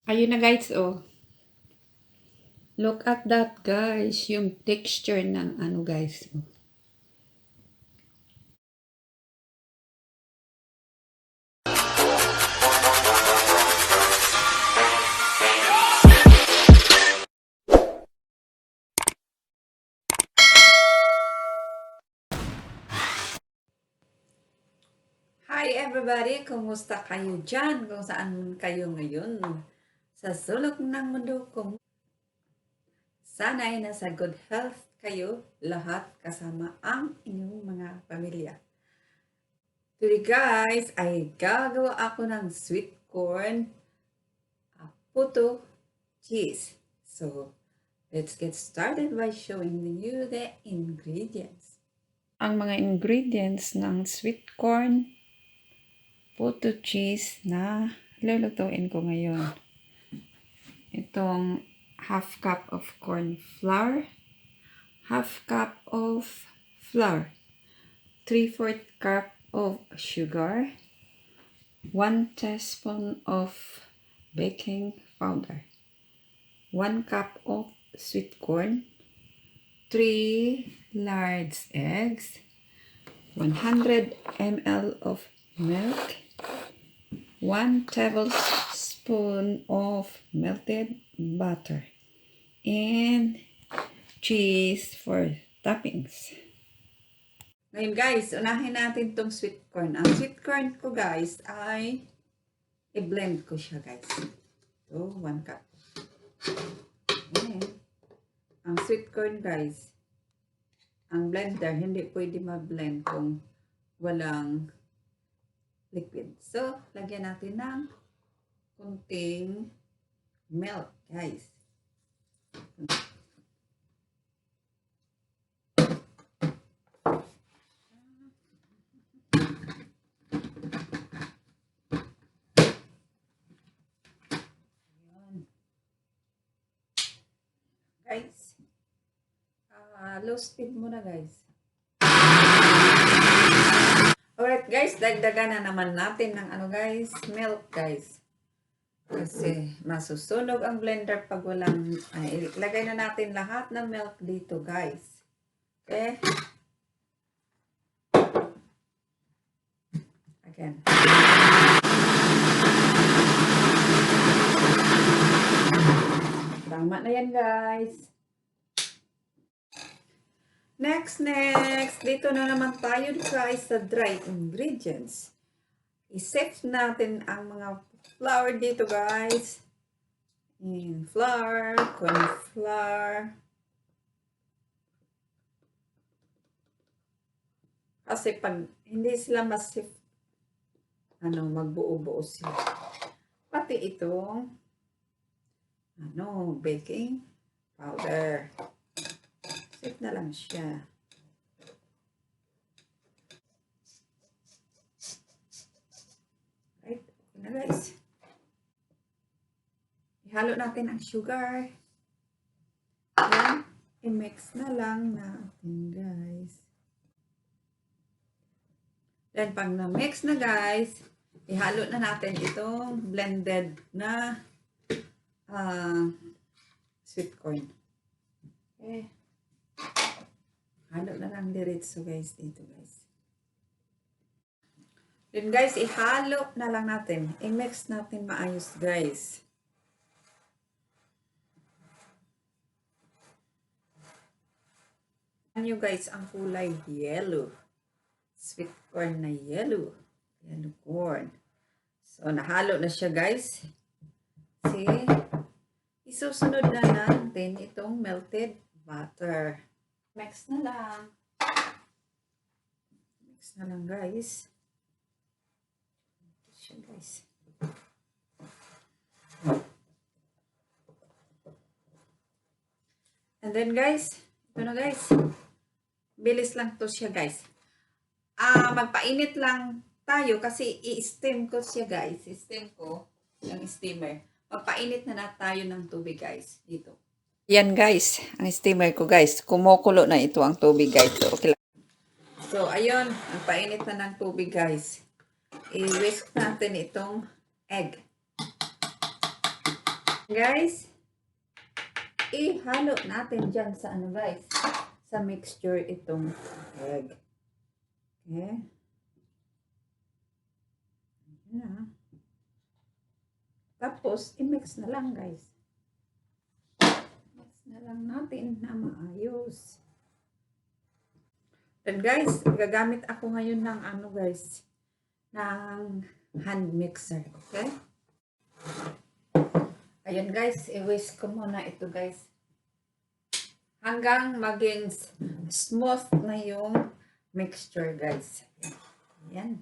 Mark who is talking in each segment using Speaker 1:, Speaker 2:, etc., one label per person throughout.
Speaker 1: Ayun na guys, oh. Look at that guys, yung texture ng ano guys. Oh. Hi everybody! Kumusta kayo dyan? Kung saan man kayo ngayon? Sa sulok ng mundo ko. Sana'y nasa good health kayo lahat kasama ang inyong mga pamilya. Today guys, ay gagawa ako ng sweet corn, puto, cheese. So, let's get started by showing you the ingredients. Ang mga ingredients ng sweet corn, puto cheese na lulutuin ko ngayon. Itong half cup of corn flour, half cup of flour, 3/4 cup of sugar, 1 teaspoon of baking powder, 1 cup of sweet corn, 3 large eggs, 100 ml of milk, 1 tablespoon of melted butter, and cheese for toppings. Ngayon guys, unahin natin tong sweet corn. Ang sweet corn ko guys ay i-blend ko siya guys. So, 1 cup. And, ang sweet corn guys, ang blender hindi pwede ma-blend kung walang liquid. So, lagyan natin ng kunting milk, guys. Guys, low speed muna, guys. Alright, guys, dagdagan na naman natin ng ano, guys, milk, guys. Kasi masusunog ang blender pag walang, ilagay na natin lahat ng milk dito, guys. Okay? Again. Tama na yan, guys. Next. Dito na naman tayo, guys, sa dry ingredients. I-set natin ang mga flour dito, guys. And flour, corn flour. Kasi pag hindi sila magbuo-buo sila. Pati itong, baking powder. Set na lang siya. Right, okay na guys. Ihalo natin ang sugar. Then, i-mix na lang natin guys. Then, pag na-mix na guys, ihalo na natin itong blended na sweet corn. Okay. Halo na lang diretso guys dito guys. Then guys, ihalo na lang natin. I-mix natin maayos guys. Ano guys, ang kulay yellow. Sweet corn na yellow. Yellow corn. So, nahalo na siya guys. See? Isusunod na natin itong melted butter. Mix na lang. Mix na lang guys. Ito siya guys. And then guys, ito na guys. Bilis lang to siya guys. Magpainit lang tayo kasi i-steam ko siya guys. I-steam ko yung steamer. Magpainit na tayo ng tubig guys dito. Yan guys, ang steamer ko guys. Kumukulo na ito ang tubig guys. So, okay lang. So ayun, magpainit na ng tubig guys. I-whisk natin itong egg. Guys, ihalo natin dyan sa ano guys, sa mixture itong egg. Okay. Na. Tapos, i-mix na lang guys. Mix na lang natin na maayos. Then guys, gagamit ako ngayon ng ano guys, ng hand mixer. Okay? Ayun guys, i-whisk ko muna ito guys. Hanggang maging smooth na yung mixture guys. Ayan.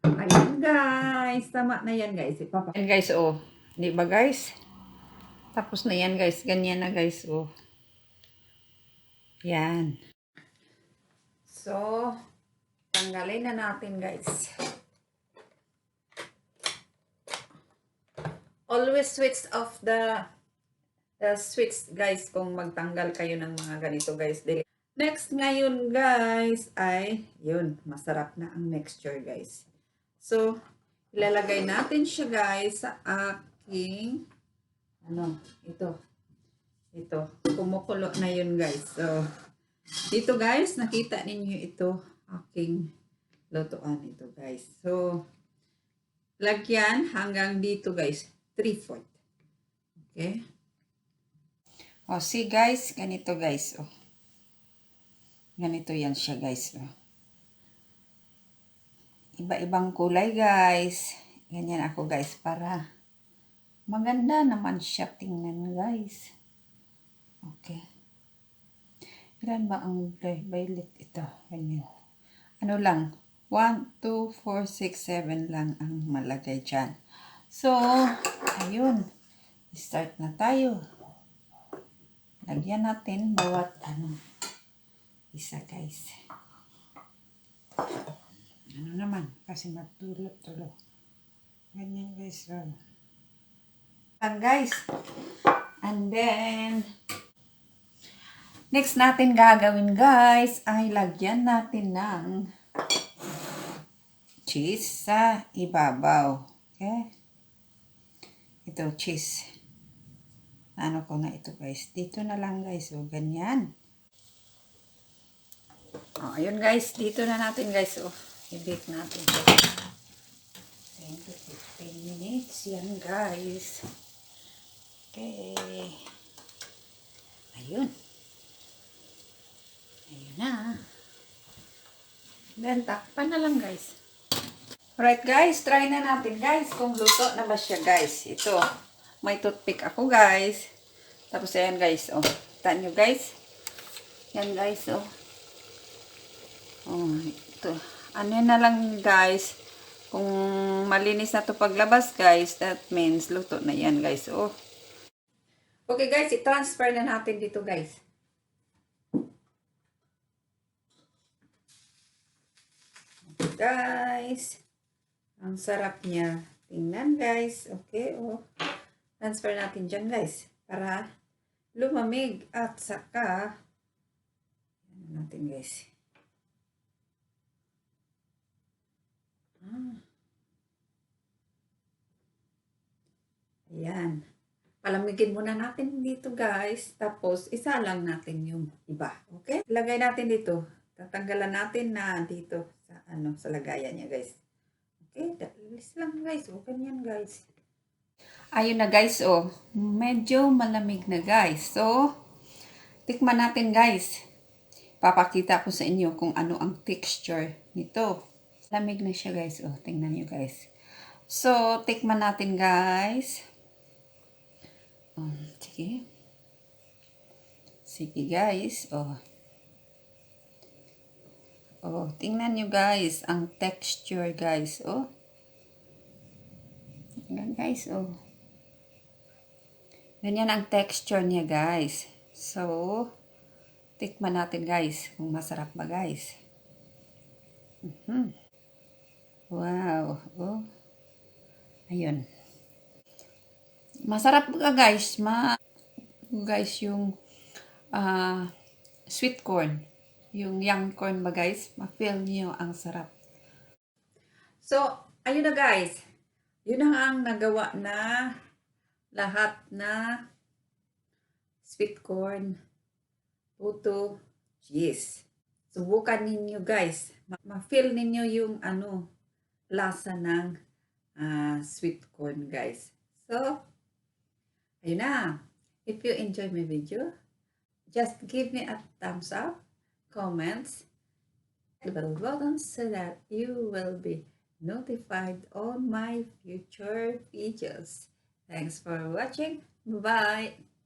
Speaker 1: Ayan guys, tama na yan guys. Ayan guys, oh. Di ba guys? Tapos na yan guys, ganyan na guys, oh. Yan. So, tanggalin na natin guys. Always switch off the switch guys kung magtanggal kayo ng mga ganito guys. Next ngayon guys ay yun, masarap na ang mixture guys. So, ilalagay natin siya guys sa aking ito, kumukulo na yun guys. So, dito guys, nakita ninyo ito aking lutuan ito guys. So, lagyan hanggang dito guys, 3/4. Okay? Oh, see guys, ganito guys. Oh. Ganito yan siya guys. Oh. Iba-ibang kulay guys. Ganyan ako guys para maganda naman siya tingnan guys. Okay. Ilan ba ang violet ito? Ganyan. Ano lang? 1, 2, 4, 6, 7 lang ang malagay dyan. So, ayun. Start na tayo. Lagyan natin bawat isa guys. Ano naman? Kasi matulog-tulog. Ganyan guys. So. And guys. And then, next natin gagawin guys ay lagyan natin ng cheese sa ibabaw. Okay? Ito cheese. Ano ko na ito guys. Dito na lang guys. O ganyan. O ayun guys. Dito na natin guys. O i-bake natin. 10 to 15 minutes. Yan guys. Okay. Ayun. Ayun na. Then, takpan na lang guys. Alright guys, try na natin guys kung luto na ba siya guys. Ito, may toothpick ako guys. Tapos ayan guys, oh. Kita nyo guys. Yan guys, oh. Oh, ito. Ano na lang guys. Kung malinis na to paglabas guys, that means luto na yan guys, oh. Okay guys, i-transfer na natin dito guys. Okay guys. Ang sarap niya. Tingnan guys. Okay, oh. Transfer natin dyan guys. Para lumamig at saka ano natin guys. Ayan. Palamigin muna natin dito guys. Tapos, isa lang natin yung iba. Okay? Lagay natin dito. Tatanggalan natin na dito sa, sa lagayan niya guys. Okay? Dalis lang guys. O, ganyan guys. Ayun na guys, oh. Medyo malamig na guys. So, tikman natin guys. Papakita ko sa inyo kung ano ang texture nito. Lamig na siya guys. Oh, tingnan nyo guys. So, tikman natin guys. Sige. Sige guys. Oh. Oh, tingnan nyo guys. Ang texture guys. Oh. Tingnan guys. Oh. Ganyan ang texture niya guys. So, tikman natin guys. Kung masarap ba guys. Wow. Oh. Ayun. Masarap ka guys. Guys, yung ah, sweet corn. Yung young corn ba guys? Ma-feel niyo ang sarap. So, ayun na guys. Yun na ang nagawa na lahat na sweet corn, puto, cheese. Subukan ninyo guys. Ma-feel ninyo yung lasa ng sweet corn guys. So, ayun na. If you enjoy my video, just give me a thumbs up, comments, the bell button so that you will be notified on my future videos. Thanks for watching. Bye.